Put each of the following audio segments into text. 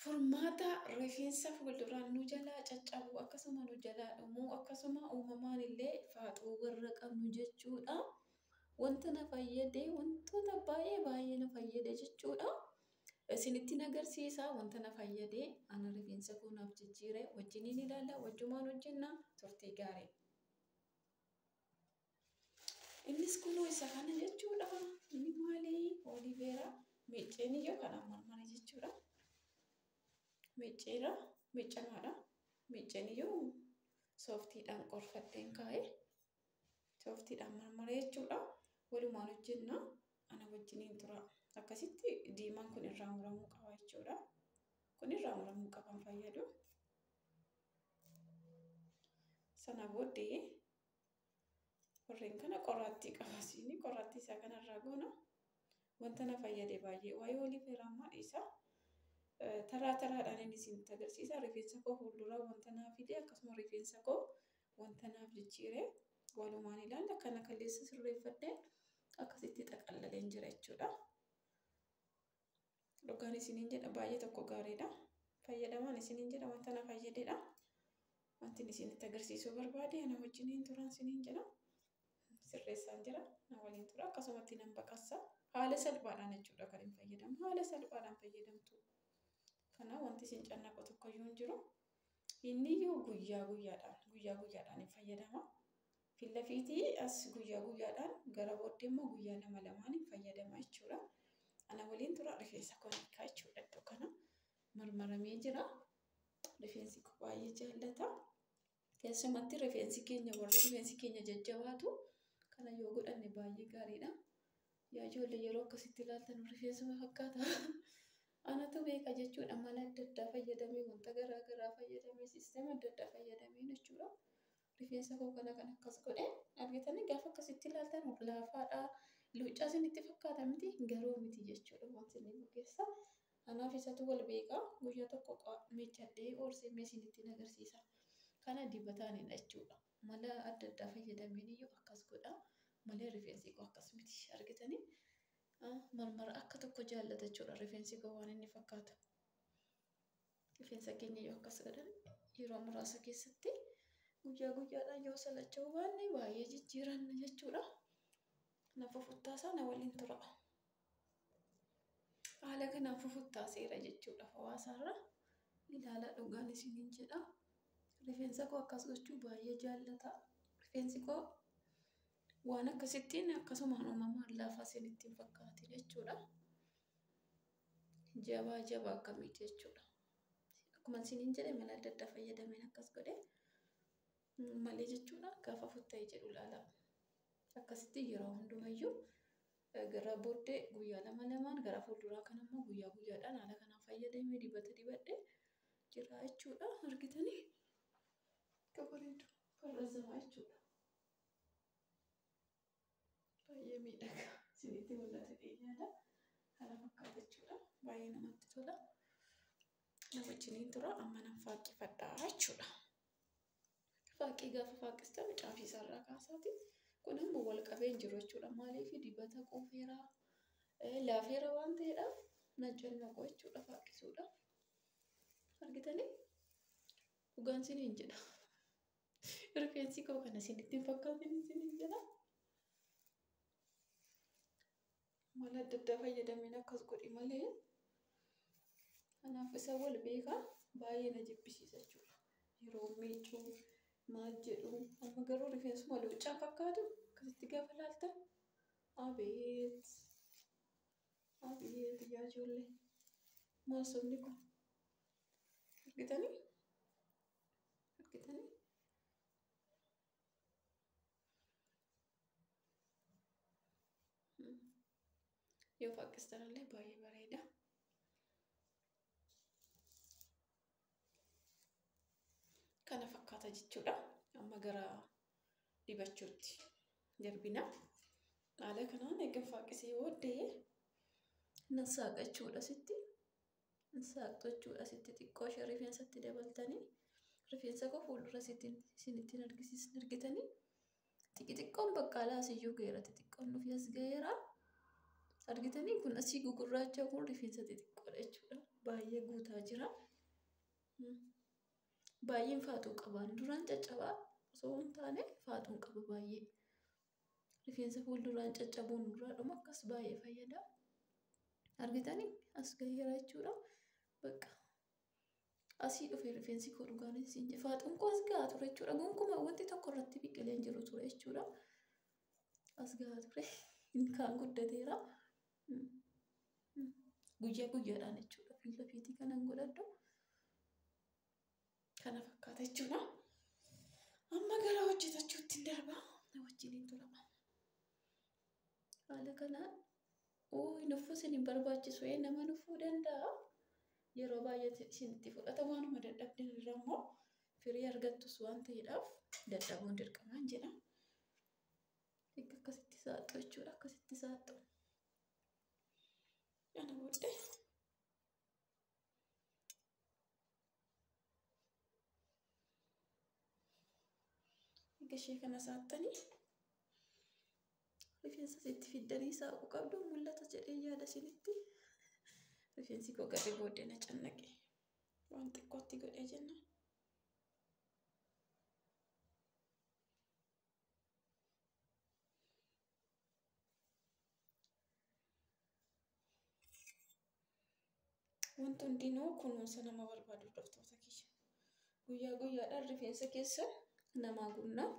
Furmaata rifeensa fuulduraan nu jalaa caccabu akkasuma nu jalaa dhumuu akkasuma uumamaan illee faaxuu warra qabnu jechuudha. Wanta na fayyade wantoota baay'ee na fayyade jechuudha. Isinitti agarsiisa wanta na fayyade ana rifeensa koo naaf jijjiire wajjiniin ilaalla wajjumaan hojjenna turtii gaarii. Innis kunoo isa kana jechuudha. Inni maali? Oliveera miicceen iyyuu kana marmara jechuudha. Miicceera miiccamaadha. Miicceen iyyuu sooftiidhaan qorfadheen kaa'ee sooftiidhaan marmara jechuudha. Walumaan hojjenna ana wajjiniin tura. Akkasitti diimaan kun irraa muramuu qaba jechuudha. Kun irraa muramuu qaban fayyadu. Sana booddee warreen kana qoraattii qabasiini qoraattii isaa kanarraa goona. Wanta na fayyade baay'ee waa'ee Oliveeraa ammaa dhiisa. Taraa taraadhaan inni isinitti agarsiisa. Rifeensa koo fuulduraa wanta naaf fide akkasuma rifeensa koo wanta naaf jijjiire walumaan ilaalla. Kana kaleessa sirreeffadhee akkasitti xaqallaleen jira jechuudha. Dhugaan isiniin jedha baay'ee tokko gaariidha. Fayyadamaan isiniin jedha wanta na fayyadedha. Wanti isinitti agarsiisuu barbaade ana wajjiniin turaan isiniin jedha. Sirreessaan jira na waliin tura akkasumatti nan baqassa. Haala salphaadhaan jechuudha kan hin fayyadamu. Haala salphaadhaan fayyadamtu. Kana wanti isin cannaqu tokkoyyuu hin jiru. Inni iyyuu guyyaa guyyaadhaan hin fayyadama. Fillafiitii as guyyaa guyyaadhaan gara booddee immoo guyyaa lama lamaan hin fayyadama jechuudha. Ana waliin tura rifeensa koo hiikaa jechuudha iddoo kana marmaramee jira. Rifeensi koo baay'ee jaallata. Keessumatti rifeensi keenya jajjabaatu kana yoo godhanne baay'ee gaariidha. Yaa ijoollee yeroo akkasitti ilaaltan rifeensuma fakkaata. Anatu beeka jechuudha mala adda addaa fayyadamee wanta garaa garaa fayyadamee sisteema adda addaa fayyadamee jechuudha. Rifeensa koo kana kan akkas godhe argitanii gaafa akkasitti ilaaltan laafaadha. Luuccaa isinitti fakkaata miti garuu miti jechuudha wanti inni bukeessa. Anaaf isatu wal beeka guyyaa tokko miiccadhee oolchee isinitti agarsiisa. Kana dibataanidha jechuudha. Mala adda addaa fayyadameen iyyuu akkas godha. Malee rifeensi koo akkas miti argitanii. Marmara akka tokko jaallata jechuudha rifeensi koo waan inni fakkaatu. Rifeensa keenya yoo akkas godhan yeroo muraasa keessatti guyyaadhaan yoo salacha'u baay'ee jijjiiranna jechuudha. Nafa futtaasaa na waliin tura. Haala kanaan fufuttaaseera jechuudha hawaasaarra. Ilaala dhugaan isiniin jedha. Rifeensa koo akkas gochuu baay'ee jaallata. Rifeensi koo waan akkasittiin akkasumaan uumamaan laafaa isinitti hin fakkaatin jechuudha. Jabaa akkamiiti jechuudha. Akkuma isiniin jedhe mala adda addaa fayyadameen akkas godhe malee jechuudha gaafa futta'ee jedhu ilaala. Akkasitti yeroo hundumayyuu gara booddee guyyaa lama lamaan gara fuulduraa kan immoo guyyaadhaan haala kanaan fayyadamee dibata dibadhee jira jechuudha. Argitanii bareedu farrazamaa jechuudha. Baay'ee miidhagaa isinitti mul'ata dhiyyaadha. Haala fakkaata jechuudha. Baay'ee namatti tola. Na wajjiniin tura amma nan faaqqifadhaa jechuudha. Faaqqii gaafa faaqqistan caafii isaarraa kaasaati. Kun immoo wal qabee hin jiru jechuudha. Maaliif dibata quufeeraa laafeera waan ta'eedhaaf na cannaqu jechuudha faaqqisuudha. Argitanii dhugaan isiniin jedha. Rifeensi koo kana isinitti hin fakkaatin isiniin jedha. Mala adda addaa fayyadameen akkas godhi malee kanaaf isa wal beekaa baay'ee na jibbisiisa jechuudha. Yeroo miiccuu maal jedhu amma garuu rifeensuma luuccaa fakkaatu akkasitti gaafa ilaaltan abeet yaa ijoollee maal sobni kun argitanii yoo faaqqistan illee baay'ee bareeda. Kana fakkaata jechuudha. Amma gara dibachuutti darbina. Haala kanaan egaa faaqqisee booddee nan saaqa jechuudha sitti. Nan saaqxu jechuudha sitti xiqqoo ishee rifeensatti dabaltanii rifeensa koo fuuldura isinitti argitanii xiqqoon baqqaalaa asiyyuu geera xiqqoon nufi as gaheera. Argitanii kun asii gugurraacha kun rifeensa xixiqqoodha jechuudha. Baay'ee guutaa jira. Baay'een faaxuu qabaan duraan caccabaa osoo hin taane faaxuun qaba baay'ee. Rifeensa fuulduraan caccabuun duraadhuma akkas baay'ee fayyada. Argitanii as gaheera jechuudha. Bakka asii dhufee rifeensi koo dhugaan isin faaxuun koo as gahaa ture jechuudha. Gonkumaa wanti tokko irratti biqilee hin jiru ture jechuudha. As gahaa ture kaan guddateera. Guyyaa guyyaadhaan jechuudha. Fiila fiitii kanan godhadhu. Kana fakkaata jechuudha. Amma gara hojjetachuutti darbaa na wajjiniin tura. Haala kanaan nuffuu isin hin barbaachisu nama nuffuu danda'a. Yeroo baay'ee isinitti fudhata waanuma dadhabdan irra immoo firii argattus waan ta'eedhaaf dadhabuun dirqamaan jedha. Akkasitti saaxu jechuudha. Akkasitti saaxu. Kana booddee gashee kana saaxanii rifeensa sitti fiddanii saaquu qabdu mul'ata jedhee yaada isinitti. Rifeensi koo gadi booddee na cannaqe waan xiqqootti godhee jenna. Wanti hundinuu kunuunsa nama barbaadu dhoftoota kiyya. Guyyaa guyyaadhaan rifeensa keessa namaa gunnaa.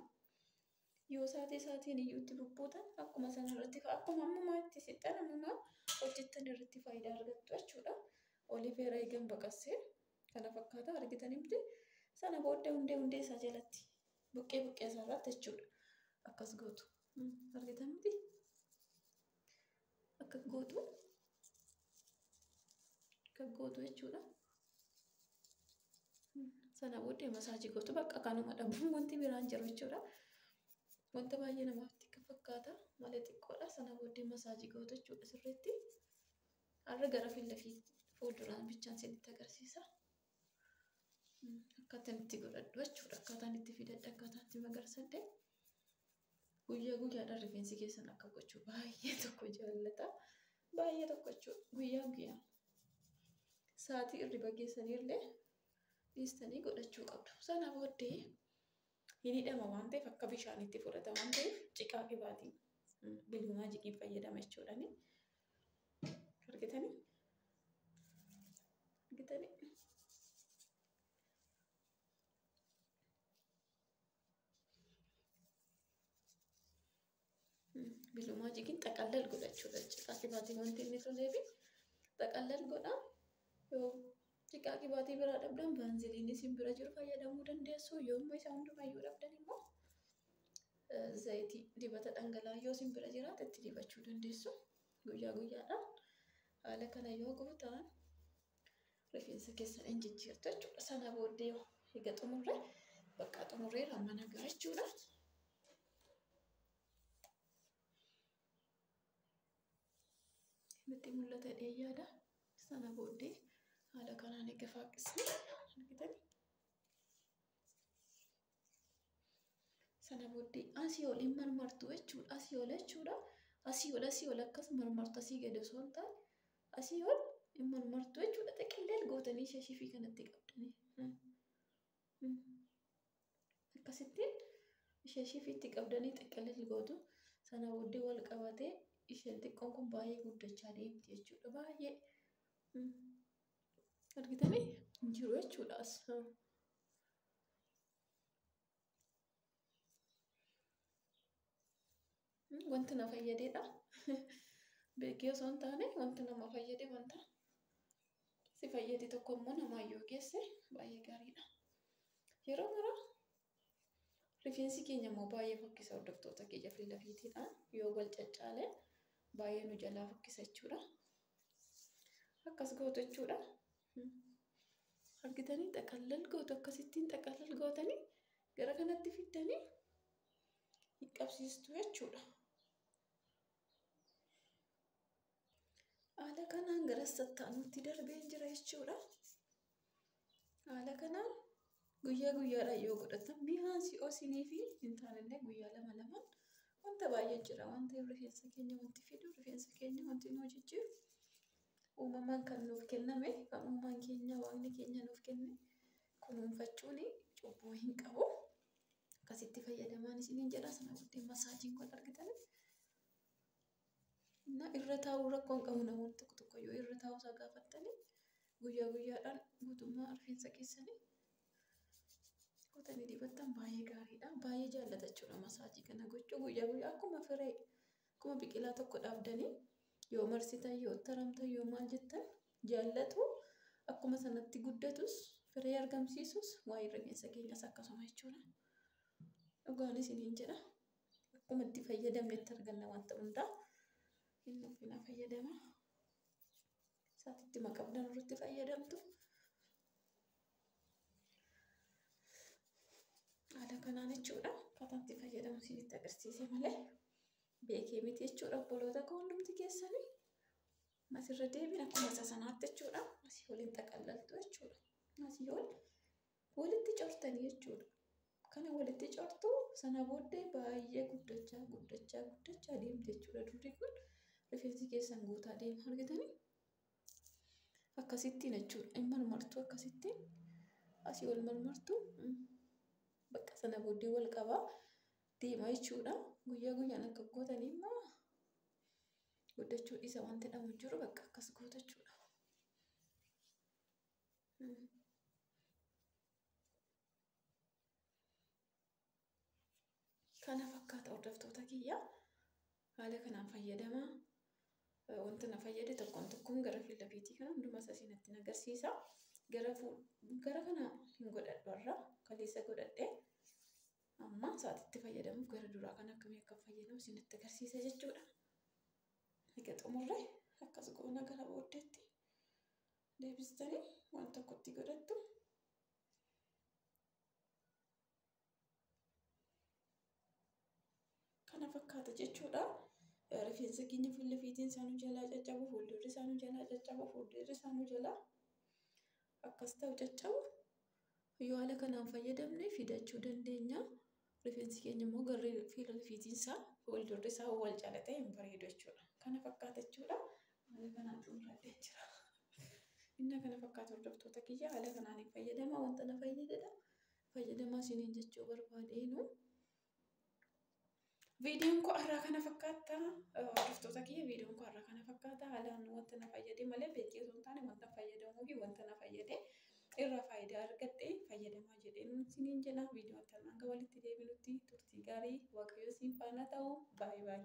Yoo saatiin iyyuutti bubbuutan akkuma sanarratti akkuma ammumaa itti sixan ammumaa hojjettan irratti faayidaa argattu jechuudha. Oliveera eegan baqassee kana fakkaata argitanimti. Sana booddee hundee isaa jalatti buqqee isaa irratti jechuudha. Akkas gootu. Argitanimti. Akka gootu. Gootu jechuudha. Sana booddee masaajii gootu bakka kanuma dhabuun wanti biraan jiru jechuudha. Wanta baay'ee namaatti fakkaata malee xiqqoodha. Sana booddee masaajii gootu jechuudha sirriitti. Har'a gara fiila fuulduraan bichaan isinitti agarsiisa. Akkaataan itti godhadhu jechuudha. Akkaataan itti fidadhu akkaataan itti magarsadhe. Guyyaadhaan rifeensi keessan akka gochuu baay'ee tokko jaallata. Baay'ee tokko jechuudha. Guyyaa. Saatii irriba geessanillee dhiistanii godhachuu qabdu. Sana booddee hin hidhama waan ta'eef akka bishaanitti fudhata waan ta'eef ciqaa qibaatii bilumaa jiqiin fayyadama jechuudha. Argitanii? Bilumaa jiqiin xaqallal godhachuudha. Ciqaa qibaatii wanti inni toleefi xaqallal godhaa. Ciqaa qibaatii biraa dhabdan baanziliinii isin bira jiru fayyadamuu dandeessu. Yommuu isa hundumayyuu dhabdan immoo zayitii dibata dhangala'aa yoo isin bira jiraate itti dibachuu dandeessu. Guyyaadhaan haala kana yoo gootan rifeensa keessan hin jijjiirtu jechuudha. Sana booddee egaa xumurree bakka xumurreerra mana gahaa jechuudha. Nutti mul'ata dheeyyaadha. Sana booddee haala kanaan egaa faaqqisnee argitanii. Sana booddee asii ol hin marmartu jechuudha. Asii ol akkas marmartu asii gadi osoo hin taane asii ol hin marmartu jechuudha. Xiqqillee gootanii shashifii kanatti qabdanii. Akkasittiin shashifiitti qabdanii xiqqillee gootu. Sana booddee wal qabatee isheen xiqqoon kun baay'ee guddachaa deemti jechuudha. Baay'ee. Argitanii jiru jechuudha as. Wanti na fayyadeedha. Beekee osoo hin taane wanti nama fayyade wanta si fayyade tokko immoo namaa yoo geesse baay'ee gaariidha. Yeroo maraa rifeensi keenya immoo baay'ee fokkisa hordoftoota keenya fiila fiitiidhaan yoo wal caccaale baay'ee nu jalaa fokkisa jechuudha. Akkas gootu jechuudha. Argitanii xaqallal gootu akkasittiin xaqallal gootanii gara kanatti fiddanii hin qabsiistu jechuudha. Haala kanaan gara sattaanutti darbee jira jechuudha. Haala kanaan guyyaadhaan yoo godhatan mi'aan si'oosinii fi hin taanillee guyyaa 2 wanta baay'ee jira waan ta'eef rifeensa keenya wanti fidu rifeensa keenya wanti nu jijjiiru uumamaan kan nuuf kenname kan uumaan keenya waaqni keenya nuuf kenne kunuunfachuun cubbuu hin qabu. Akkasitti fayyadamaan isiniin jedha sana booddee masaajiin kun argitanii. Irra taa'uu rakkoon qabu namoonni tokko yoo irra taa'uu isaa gaafattanii guyyaa guyyaadhaan guutummaa rifeensa keessanii qotanii dibattan baay'ee gaariidha. Baay'ee jaallata jechuudha masaajii kana gochuu guyyaa guyyaa akkuma firee akkuma biqilaa tokko dhaabdanii yoo marsitan yoo taramtan yoo maal jettan jaallatu akkuma sanatti guddatus firee argamsiisus waa'ee rifeensa keenyas akkasuma jechuudha. Dhugaan isiniin jedha akkuma itti fayyadamnetti arganna wanta hundaa. Innuuf na fayyadama. Isaatitti maqabdan irratti fayyadamtu. Haala kanaan jechuudha. Akkaataan itti fayyadamu isinitti agarsiise malee beekee miti jechuudha. Obboloota koo hundumti keessanii asirra deebiin akkuma isa sanaatti jechuudha. Asii waliin xaqallaltu jechuudha. Asii walitti cortanii jechuudha. Kana walitti cortuu sana booddee baay'ee guddachaa deemte jechuudha. Durri kun rifeensi keessan guutaa deema argitanii akkasittiin jechuudha. Hin marmartu akkasittiin asii wal marmartu bakka sana booddee wal qabaa deema jechuudha. Guyyaa guyyaan akka gootanii immoo guddachuu isa wanti dhamu jiru bakka akkas goota jechuudha. Kana fakkaata hordoftoota kiyya haala kanaan fayyadamaa. Wanta na fayyade tokkoon gara filafiitii kana hundumaa isaaniitti agarsiisa. Gara kana hin godhadhu irraa kaleessa godhadhee amma isaatitti fayyadamuuf gara duraa kan akkamii akka fayyadamu isinitti agarsiisa jechuudha. Egaa xumurre akkas goona gara booddeetti deebistanii waan tokkotti godhattu. Kana fakkaata jechuudha. Rifeensa keenya filafiitiin isaanii jalaa caccabu, fuuldurri isaanii jalaa caccabu, fuuldurri isaanii jalaa akkas ta'u caccabu. Yoo haala kanaan fayyadamne fidachuu dandeenya. Rifeensi keenya immoo garri filafiitiin isaa fuuldurri isaa wal cala ta'e hin bareedu jechuudha. Kana fakkaata jechuudha. Haala kanaan xumuradhee jira. Inni kana fakkaata hordoftoota kiyya haala kanaan hin fayyadama wanta na fayyadedha. Fayyadamaa isiniin jechuu barbaadeenu. Viidiyoon koo har'a kana fakkaata. Hordoftoota kiyya viidiyoon koo har'a kana fakkaata. Haalaan wanta na fayyade malee beekee osoo hin taane wanta fayyadamuu fi wanta na fayyade irraa faayidaa argadhee fayyadamaa jedheen isiniin jedha. Viidiyoo tanaan walitti deebinutti turtii gaarii waaqayyo isin faana ta'u. Baay'ee.